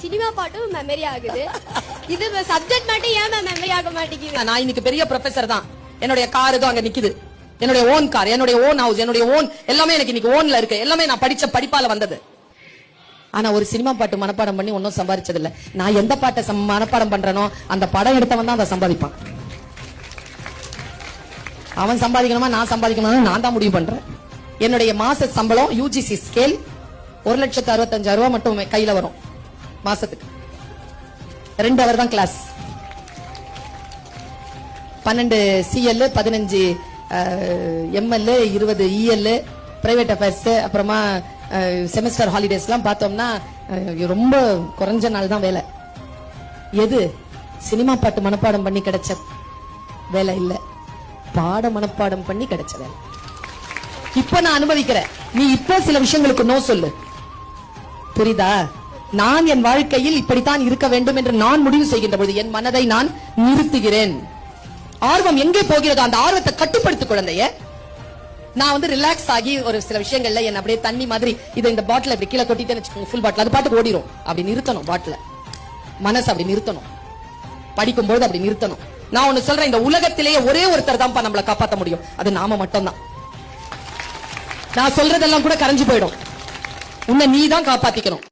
Cinema பாட்டும் memory ஆகுது. இது சப்ஜெக்ட் மட்டும் ஏன் மெமரி ஆக மாட்டேங்குது? நான் இன்னைக்கு பெரிய ப்ரொஃபசர் தான். என்னுடைய கார் அங்க நிக்குது. என்னுடைய ஓன் கார், என்னுடைய ஓன் ஹவுஸ், என்னுடைய ஓன் எல்லாமே எனக்கு இன்னைக்கு ஓன்ல இருக்கு. எல்லாமே நான் படிச்ச படிப்பால வந்தது. ஆனா ஒரு சினிமா பாட்டு மனப்பாடம் பண்ணி ஒன்னும் சம்பாதிச்சது இல்ல. நான் எந்த பாட்டை மனப்பாடம் பண்றேனோ அந்த படம் எடுத்தவன் தான் அதை சம்பாதிப்பான். அவன் சம்பாதிக்கணுமா நான் சம்பாதிக்கணுமா நான் தான் முடிவு பண்றேன். என்னுடைய மாச சம்பளம் யூஜிசி ஸ்கேல் 1,65,000 ரூபாய் மட்டும் கையில வரும் மாசத்துக்கு. 2 ஹவர் தான் class. 12 CL, 15 ML, 20 EL, private affairs, அப்புறமா செமஸ்டர் ஹாலிடேஸ்லாம் பார்த்தோம்னா ரொம்ப குறைஞ்ச நாள் தான் வேலை. எது சினிமா பாட்டு மனப்பாடம் பண்ணி கிடைச்ச வேலை இல்ல, பாட மனப்பாடம் பண்ணி கிடைச்ச வேலை. இப்ப நான் அனுபவிக்கிறேன். நீ இப்ப சில விஷயங்களுக்கு நோ சொல்லு, புரியுதா? நான் என் வாழ்க்கையில் இப்படித்தான் இருக்க வேண்டும் என்று நான் முடிவு செய்கின்ற பொழுது என் மனதை நான் நிறுத்துகிறேன். ஆர்வம் எங்கே போகிறதோ அந்த ஆர்வத்தை கட்டுப்படுத்து குழந்தைய. நான் ரிலாக்ஸ் ஆகி ஒரு சில விஷயங்கள்ல என்ன அப்படியே தண்ணி மாதிரி இதை இந்த பாட்டில் இப்படி கீழே கொட்டிட்டேன்னு வச்சுக்கோங்க, ஃபுல் பாட்டில் அது பாட்டுக்கு ஓடிரும். அப்படி நிறுத்தணும் பாட்டில், மனசு அப்படி நிறுத்தணும். படிக்கும்போது அப்படி நிறுத்தணும். நான் ஒண்ணு சொல்றேன், இந்த உலகத்திலேயே ஒரே ஒருத்தர் தான் நம்மளை காப்பாற்ற முடியும், அது நாம மட்டும்தான். நான் சொல்றதெல்லாம் கூட கரைஞ்சு போயிடும். உன்னை நீ தான் காப்பாத்திக்கணும்.